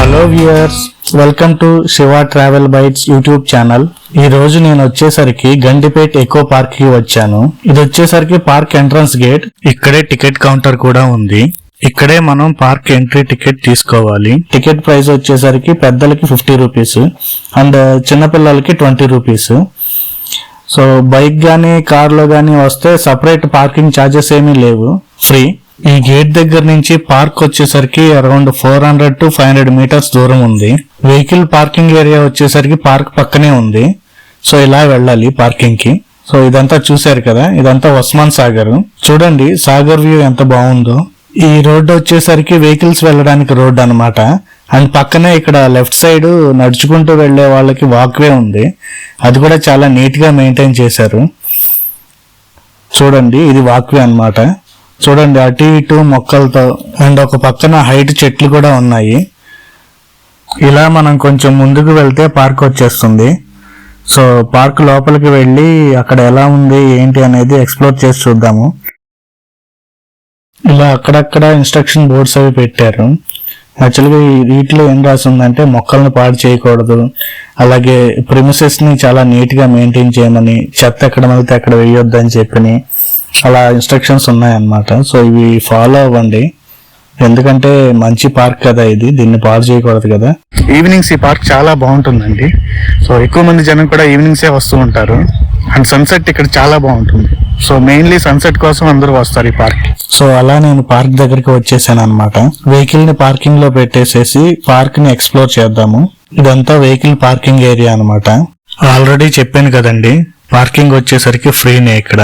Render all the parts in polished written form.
Hello viewers, welcome to Shiva travel bites YouTube channel. ఈ రోజు నేను వచ్చేసరికి గండిపేట్ ఎకో పార్క్ కి వచ్చాను. ఇది వచ్చేసరికి పార్క్ ఎంట్రన్స్ గేట్. ఇక్కడే టికెట్ కౌంటర్ కూడా ఉంది. ఇక్కడే మనం పార్క్ ఎంట్రీ టికెట్ తీసుకోవాలి. టికెట్ ప్రైస్ వచ్చేసరికి పెద్దలకి 50 రూపీస్ అండ్ చిన్నపిల్లలకి 20 రూపీస్. సో బైక్ గానీ కార్ లో గానీ వస్తే సపరేట్ పార్కింగ్ ఛార్జెస్ ఏమీ లేవు, ఫ్రీ. ఈ గేట్ దగ్గర నుంచి పార్క్ వచ్చేసరికి అరౌండ్ 400 to 500 మీటర్స్ దూరం ఉంది. వెహికల్ పార్కింగ్ ఏరియా వచ్చేసరికి పార్క్ పక్కనే ఉంది. సో ఇలా వెళ్ళాలి పార్కింగ్ కి. సో ఇదంతా చూసారు కదా, ఇదంతా ఉస్మాన్ సాగర్. చూడండి సాగర్ వ్యూ ఎంత బాగుందో. ఈ రోడ్డు వచ్చేసరికి వెహికల్స్ వెళ్ళడానికి రోడ్ అన్నమాట. అండ్ పక్కనే ఇక్కడ లెఫ్ట్ సైడ్ నడుచుకుంటూ వెళ్లే వాళ్ళకి వాక్వే ఉంది. అది కూడా చాలా నీట్ గా మెయింటైన్ చేశారు. చూడండి ఇది వాక్వే అన్నమాట. చూడండి అటు ఇటు మొక్కలతో అండ్ ఒక పక్కన హైట్ చెట్లు కూడా ఉన్నాయి. ఇలా మనం కొంచెం ముందుకు వెళ్తే పార్క్ వచ్చేస్తుంది. సో పార్క్ లోపలికి వెళ్ళి అక్కడ ఎలా ఉంది ఏంటి అనేది ఎక్స్ప్లోర్ చేసి చూద్దాము. ఇలా అక్కడక్కడ ఇన్స్ట్రక్షన్ బోర్డ్స్ అవి పెట్టారు. యాక్చువల్గా వీటిలో ఏం రాసిందంటే మొక్కలను పాడు చేయకూడదు, అలాగే ప్రిమిసెస్ ని చాలా నీట్ గా మెయింటైన్ చేయమని, చెత్త ఎక్కడ వెళ్తే అక్కడ వేయొద్దు అని చెప్పి అలా ఇన్స్ట్రక్షన్స్ ఉన్నాయన్నమాట. సో ఇవి ఫాలో అవ్వండి, ఎందుకంటే మంచి పార్క్ కదా ఇది, దీన్ని పాడు చేయకూడదు కదా. ఈవినింగ్స్ ఈ పార్క్ చాలా బాగుంటుందండి. సో ఎక్కువ మంది జనం కూడా ఈవినింగ్సే వస్తూ ఉంటారు. అండ్ సన్సెట్ ఇక్కడ చాలా బాగుంటుంది. సో మెయిన్లీ సన్సెట్ కోసం అందరూ వస్తారు ఈ పార్క్. సో అలా నేను పార్క్ దగ్గరికి వచ్చేసాను అనమాట. వెహికల్ ని పార్కింగ్ లో పెట్టేసేసి పార్క్ ని ఎక్స్ప్లోర్ చేద్దాము. ఇదంతా వెహికల్ పార్కింగ్ ఏరియా అనమాట. ఆల్రెడీ చెప్పాను కదండి, పార్కింగ్ వచ్చేసరికి ఫ్రీనే ఇక్కడ.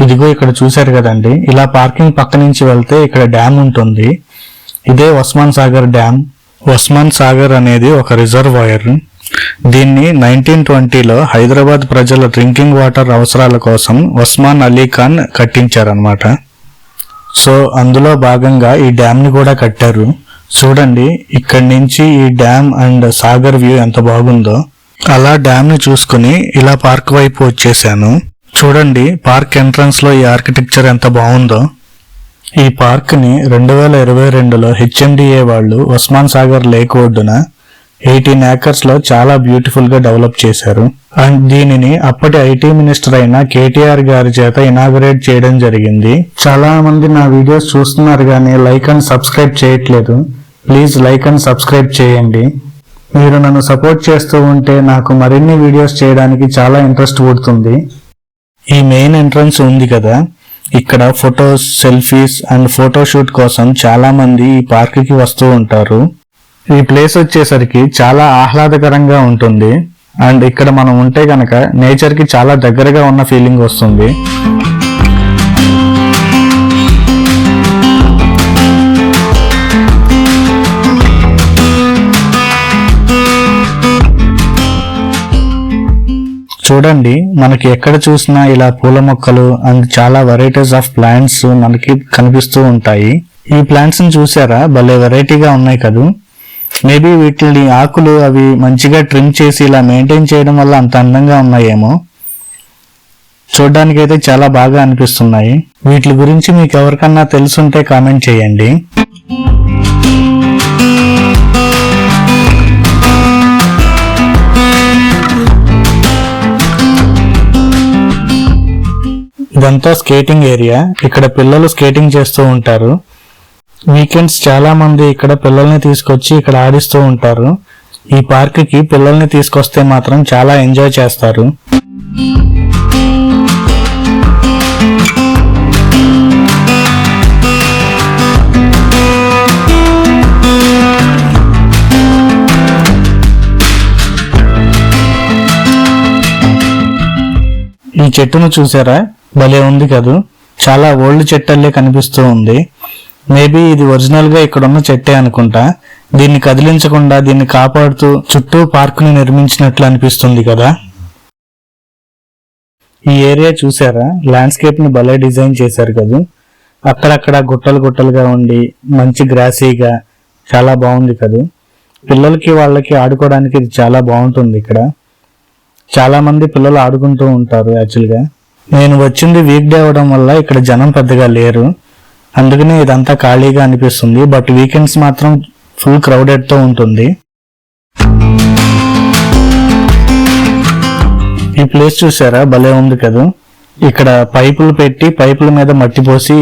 ఇదిగో ఇక్కడ చూసారు కదండి, ఇలా పార్కింగ్ పక్క నుంచి వెళ్తే ఇక్కడ డ్యామ్ ఉంటుంది. ఇదే ఉస్మాన్ సాగర్ డ్యామ్. ఉస్మాన్ సాగర్ అనేది ఒక రిజర్వాయర్. దీన్ని 1920లో హైదరాబాద్ ప్రజల డ్రింకింగ్ వాటర్ అవసరాల కోసం ఉస్మాన్ అలీ ఖాన్ కట్టించారనమాట. సో అందులో భాగంగా ఈ డ్యామ్ ని కూడా కట్టారు. చూడండి ఇక్కడి నుంచి ఈ డ్యామ్ అండ్ సాగర్ వ్యూ ఎంత బాగుందో. అలా డ్యామ్ ని చూసుకుని ఇలా పార్క్ వైపు వచ్చేసాను. చూడండి పార్క్ ఎంట్రన్స్ లో ఈ ఆర్కిటెక్చర్ ఎంత బాగుందో. ఈ పార్క్ ని 2022లో HMDA వాళ్ళు ఉస్మాన్ సాగర్ లేక్ ఒడ్డున 18 acres లో చాలా బ్యూటిఫుల్ గా డెవలప్ చేశారు. అండ్ దీనిని అప్పటి IT మినిస్టర్ అయిన KTR గారి చేత ఇనాగరేట్ చేయడం జరిగింది. చాలా మంది నా వీడియోస్ చూస్తున్నారు కానీ లైక్ అండ్ సబ్స్క్రైబ్ చేయట్లేదు. ప్లీజ్ లైక్ అండ్ సబ్స్క్రైబ్ చేయండి. మీరు నన్ను సపోర్ట్ చేస్తూ ఉంటే నాకు మరిన్ని వీడియోస్ చేయడానికి చాలా ఇంట్రెస్ట్ పుడుతుంది. ఈ మెయిన్ ఎంట్రన్స్ ఉంది కదా, ఇక్కడ ఫొటోస్, సెల్ఫీస్ అండ్ ఫోటోషూట్ కోసం చాలా మంది ఈ పార్క్ కి వస్తూ ఉంటారు. ఈ ప్లేస్ వచ్చేసరికి చాలా ఆహ్లాదకరంగా ఉంటుంది. అండ్ ఇక్కడ మనం ఉంటే గనక నేచర్ కి చాలా దగ్గరగా ఉన్న ఫీలింగ్ వస్తుంది. చూడండి మనకి ఎక్కడ చూసినా ఇలా పూల మొక్కలు అండ్ చాలా వెరైటీస్ ఆఫ్ ప్లాంట్స్ మనకి కనిపిస్తూ ఉంటాయి. ఈ ప్లాంట్స్ ని చూసారా, భలే వెరైటీగా ఉన్నాయి కదా. మేబీ వీటిని ఆకులు అవి మంచిగా ట్రిమ్ చేసి ఇలా మెయింటైన్ చేయడం వల్ల అంత అందంగా ఉన్నాయేమో. చూడ్డానికైతే చాలా బాగా అనిపిస్తున్నాయి. వీటి గురించి మీకు ఎవరికన్నా తెలుసుంటే కామెంట్ చేయండి. ఇదంతా స్కేటింగ్ ఏరియా. ఇక్కడ పిల్లలు స్కేటింగ్ చేస్తూ ఉంటారు. వీకెండ్స్ చాలా మంది ఇక్కడ పిల్లల్ని తీసుకొచ్చి ఇక్కడ ఆడిస్తూ ఉంటారు. ఈ పార్క్ కి పిల్లల్ని తీసుకొస్తే మాత్రం చాలా ఎంజాయ్ చేస్తారు. ఈ చెట్టును చూసారా, భలే ఉంది కదా. చాలా ఓల్డ్ చెట్టల్లే కనిపిస్తూ ఉంది. మేబీ ఇది ఒరిజినల్ గా ఇక్కడ ఉన్న చెట్టే అనుకుంటా. దీన్ని కదిలించకుండా దీన్ని కాపాడుతూ చుట్టూ పార్క్ ని నిర్మించినట్లు అనిపిస్తుంది కదా. ఈ ఏరియా చూసారా, ల్యాండ్స్కేప్ ని భలే డిజైన్ చేశారు కదా. అక్కడక్కడ గుట్టలు గుట్టలుగా ఉండి మంచి గ్రాసీగా చాలా బాగుంది కదా. పిల్లలకి వాళ్ళకి ఆడుకోవడానికి ఇది చాలా బాగుంటుంది. ఇక్కడ చాలా మంది పిల్లలు ఆడుకుంటూ ఉంటారు. యాక్చువల్గా నేను వచ్చింది వీక్ డే అవడం వల్ల ఇక్కడ జనం పెద్దగా లేరు, అందుకనే ఇదంతా ఖాళీగా అనిపిస్తుంది. బట్ వీకెండ్స్ మాత్రం ఫుల్ క్రౌడెడ్ తో ఉంటుంది. ఈ ప్లేస్ చూసారా, భలే ఉంది కదా. ఇక్కడ పైపులు పెట్టి పైపుల మీద మట్టి పోసి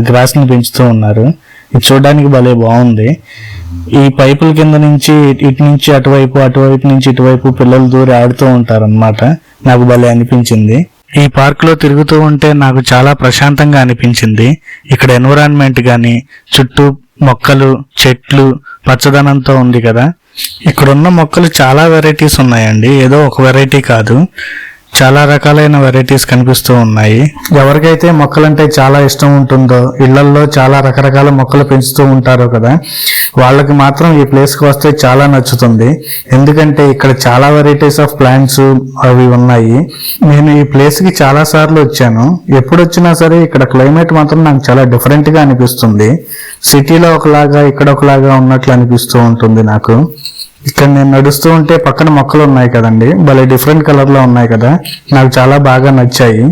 గ్రాస్ ని పెంచుతూ ఉన్నారు. ఇది చూడడానికి భలే బాగుంది. ఈ పైపుల కింద నుంచి ఇటు నుంచి అటువైపు, అటువైపు నుంచి ఇటువైపు పిల్లలు దూరి ఆడుతూ ఉంటారు అన్నమాట. నాకు భలే అనిపించింది. ఈ పార్క్ లో తిరుగుతూ ఉంటే నాకు చాలా ప్రశాంతంగా అనిపించింది. ఇక్కడ ఎన్విరాన్మెంట్ గాని, చుట్టూ మొక్కలు, చెట్లు పచ్చదనంతో ఉంది కదా. ఇక్కడున్న మొక్కలు చాలా వెరైటీస్ ఉన్నాయండి, ఏదో ఒక వెరైటీ కాదు, చాలా రకాలైన వెరైటీస్ కనిపిస్తూ ఉన్నాయి. ఎవరికైతే మొక్కలంటే చాలా ఇష్టం ఉంటుందో, ఇళ్లల్లో చాలా రకరకాల మొక్కలు పెంచుతూ ఉంటారో కదా, వాళ్ళకి మాత్రం ఈ ప్లేస్ కి వస్తే చాలా నచ్చుతుంది. ఎందుకంటే ఇక్కడ చాలా వెరైటీస్ ఆఫ్ ప్లాంట్స్ అవి ఉన్నాయి. నేను ఈ ప్లేస్ కి చాలా సార్లు వచ్చాను. ఎప్పుడు వచ్చినా సరే ఇక్కడ క్లైమేట్ మాత్రం నాకు చాలా డిఫరెంట్ గా అనిపిస్తుంది. సిటీలో ఒకలాగా, ఇక్కడ ఒకలాగా ఉన్నట్లు అనిపిస్తూ ఉంటుంది నాకు. ఇక్కడ నేను నడుస్తూ ఉంటే పక్కన మొక్కలు ఉన్నాయి కదండి, భలే డిఫరెంట్ కలర్ లో ఉన్నాయి కదా, నాకు చాలా బాగా నచ్చాయి.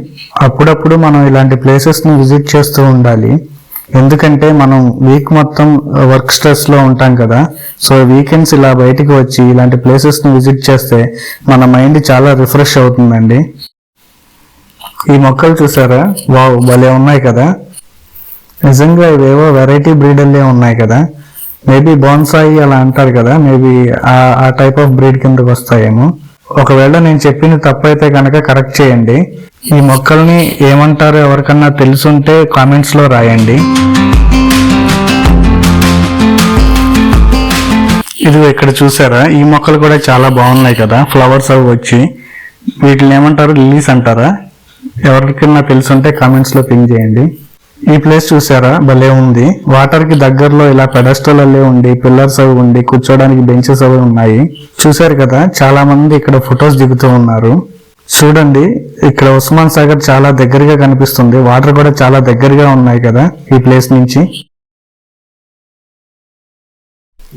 అప్పుడప్పుడు మనం ఇలాంటి ప్లేసెస్ ని విజిట్ చేస్తూ ఉండాలి. ఎందుకంటే మనం వీక్ మొత్తం వర్క్ స్ట్రెస్ లో ఉంటాం కదా, సో వీకెండ్స్ ఇలా బయటికి వచ్చి ఇలాంటి ప్లేసెస్ ని విజిట్ చేస్తే మన మైండ్ చాలా రిఫ్రెష్ అవుతుందండి. ఈ మొక్కలు చూసారా, వావ్ భలే ఉన్నాయి కదా. నిజంగా ఇవేవో వెరైటీ బ్రీడర్లే ఉన్నాయి కదా. మేబీ బోన్సాయి అలా అంటారు కదా, మేబీ ఆ టైప్ ఆఫ్ బ్రీడ్ కిందకు వస్తాయేమో. ఒకవేళ నేను చెప్పింది తప్పైతే కనుక కరెక్ట్ చేయండి. ఈ మొక్కల్ని ఏమంటారో ఎవరికన్నా తెలుసుంటే కామెంట్స్ లో రాయండి. ఇది ఇక్కడ చూసారా, ఈ మొక్కలు కూడా చాలా బాగున్నాయి కదా, ఫ్లవర్స్ అవి వచ్చి. వీటిని ఏమంటారు, లిల్లీస్ అంటారా? ఎవరికన్నా తెలుసుంటే కామెంట్స్ లో పింక్ చేయండి. ఈ ప్లేస్ చూసారా, భలే ఉంది. వాటర్ కి దగ్గరలో ఇలా పెడస్టల్ అల్లే ఉండి, పిల్లర్స్ అవి ఉండి, కూర్చోడానికి బెంచెస్ అవి ఉన్నాయి. చూసారు కదా, చాలా మంది ఇక్కడ ఫొటోస్ దిగుతూ ఉన్నారు. చూడండి, ఇక్కడ ఉస్మాన్ సాగర్ చాలా దగ్గరగా కనిపిస్తుంది. వాటర్ కూడా చాలా దగ్గరగా ఉన్నాయి కదా ఈ ప్లేస్ నుంచి.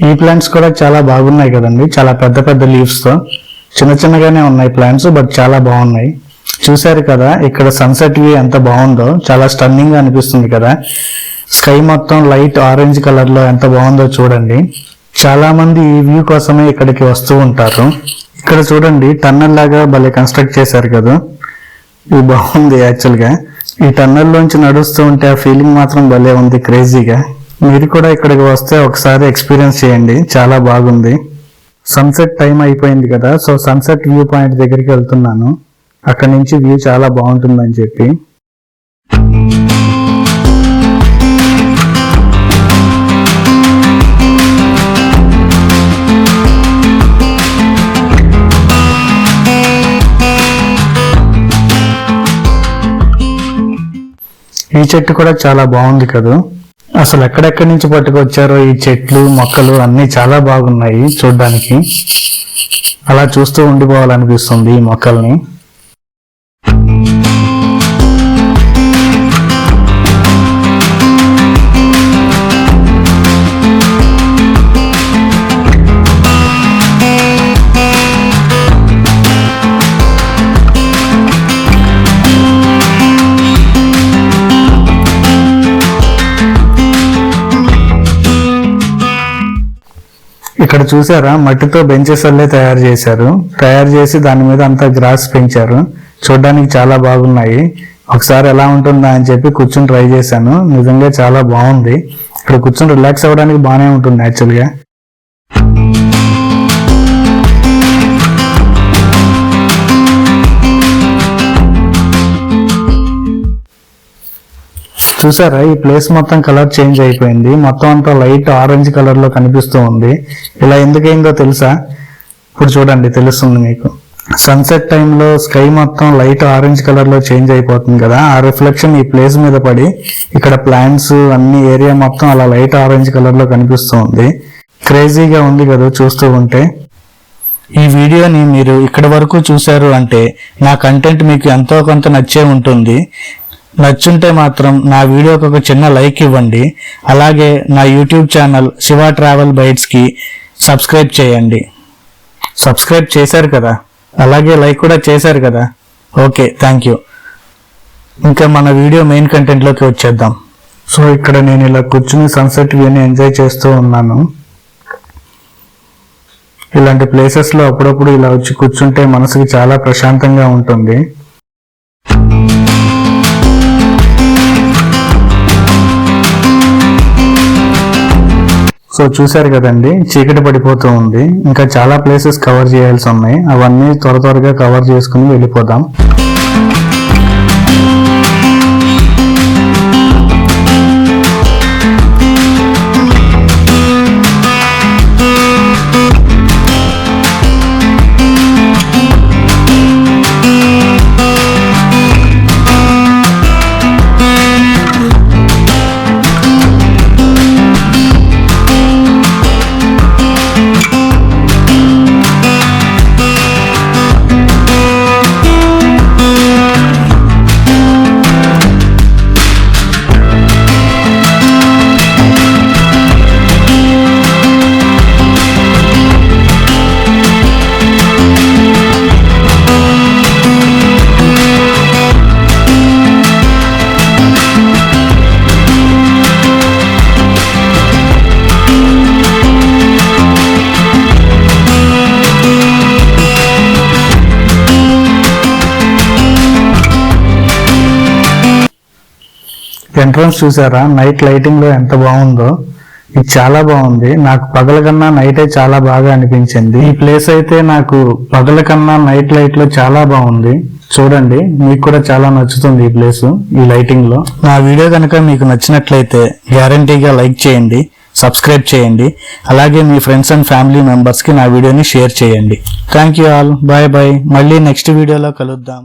ఈ ప్లాంట్స్ కూడా చాలా బాగున్నాయి కదండి, చాలా పెద్ద పెద్ద లీవ్స్ తో. చిన్న చిన్నగానే ఉన్నాయి ప్లాంట్స్, బట్ చాలా బాగున్నాయి. చూసారు కదా, ఇక్కడ సన్సెట్ వ్యూ ఎంత బాగుందో, చాలా స్టన్నింగ్ గా అనిపిస్తుంది కదా. స్కై మొత్తం లైట్ ఆరెంజ్ కలర్ లో ఎంత బాగుందో చూడండి. చాలా మంది ఈ వ్యూ కోసమే ఇక్కడికి వస్తూ ఉంటారు. ఇక్కడ చూడండి, టన్నల్ లాగా భలే కన్స్ట్రక్ట్ చేశారు కదా, ఇది బాగుంది యాక్చువల్ గా. ఈ టన్నల్ లోంచి నడుస్తూ ఉంటే ఆ ఫీలింగ్ మాత్రం భలే ఉంది, క్రేజీగా. మీరు కూడా ఇక్కడికి వస్తే ఒకసారి ఎక్స్పీరియన్స్ చేయండి, చాలా బాగుంది. సన్సెట్ టైం అయిపోయింది కదా, సో సన్సెట్ వ్యూ పాయింట్ దగ్గరికి వెళ్తున్నాను. అక్కడ నుంచి వ్యూ చాలా బాగుంటుందని చెప్పి. ఈ చెట్టు కూడా చాలా బాగుంది కదా. అసలు ఎక్కడెక్కడి నుంచి పట్టుకొచ్చారో ఈ చెట్లు, మొక్కలు అన్ని చాలా బాగున్నాయి చూడ్డానికి. అలా చూస్తూ ఉండిపోవాలనిపిస్తుంది ఈ మొక్కల్ని. ఇక్కడ చూసారా, మట్టితో బెంచెస్ అల్లే తయారు చేశారు. తయారు చేసి దాని మీద అంతా గ్రాస్ పెంచారు. చూడడానికి చాలా బాగున్నాయి. ఒకసారి ఎలా ఉంటుందా అని చెప్పి కూర్చొని ట్రై చేశాను. నిజంగా చాలా బాగుంది. ఇక్కడ కూర్చొని రిలాక్స్ అవ్వడానికి బాగానే ఉంటుంది యాక్చువల్గా. చూసారా, ఈ ప్లేస్ మొత్తం కలర్ చేంజ్ అయిపోయింది. మొత్తం అంతా లైట్ ఆరెంజ్ కలర్ లో కనిపిస్తూ ఉంది. ఇలా ఎందుకైందో తెలుసా? ఇప్పుడు చూడండి, తెలుస్తుంది మీకు. సన్సెట్ టైంలో స్కై మొత్తం లైట్ ఆరెంజ్ కలర్ లో చేంజ్ అయిపోతుంది కదా, ఆ రిఫ్లెక్షన్ ఈ ప్లేస్ మీద పడి ఇక్కడ ప్లాంట్స్ అన్ని ఏరియా మొత్తం అలా లైట్ ఆరెంజ్ కలర్ లో కనిపిస్తూ ఉంది. క్రేజీగా ఉంది కదా చూస్తూ ఉంటే. ఈ వీడియోని మీరు ఇక్కడ వరకు చూశారు అంటే నా కంటెంట్ మీకు ఎంతో కొంత నచ్చే ఉంటుంది. నచ్చుంటే మాత్రం నా వీడియోకి ఒక చిన్న లైక్ ఇవ్వండి. అలాగే నా YouTube channel Shiva travel bites కి సబ్స్క్రైబ్ చేయండి. సబ్స్క్రైబ్ చేశారు కదా, అలాగే లైక్ కూడా చేశారు కదా. Okay, thank you. ఇంకా మన వీడియో మెయిన్ కంటెంట్ లోకి వచ్చేద్దాం. సో ఇక్కడ నేను ఇలా కూర్చుని సన్సెట్ వ్యూని ఎంజాయ్ చేస్తూ ఉన్నాను. ఇలాంటి ప్లేసెస్ లో అప్పుడప్పుడు ఇలా వచ్చి కూర్చుంటే మనసుకి చాలా ప్రశాంతంగా ఉంటుంది. సో చూసారు కదండి, చీకటి పడిపోతూ ఉంది. ఇంకా చాలా ప్లేసెస్ కవర్ చేయాల్సి ఉన్నాయి. అవన్నీ త్వరగా కవర్ చేసుకుని వెళ్ళిపోదాం. ఎంట్రన్స్ చూసారా, నైట్ లైటింగ్ లో ఎంత బాగుందో. ఇది చాలా బాగుంది. నాకు పగల కన్నా నైటే చాలా బాగా అనిపించింది. ఈ ప్లేస్ అయితే నాకు పగల కన్నా నైట్ లైట్ లో చాలా బాగుంది. చూడండి, మీకు కూడా చాలా నచ్చుతుంది ఈ ప్లేస్ ఈ లైటింగ్ లో. నా వీడియో కనుక మీకు నచ్చినట్లయితే గ్యారంటీగా లైక్ చేయండి, సబ్స్క్రైబ్ చేయండి. అలాగే మీ ఫ్రెండ్స్ అండ్ ఫ్యామిలీ మెంబర్స్ కి నా వీడియోని షేర్ చేయండి. Thank you all. Bye bye. మళ్ళీ నెక్స్ట్ వీడియోలో కలుద్దాం.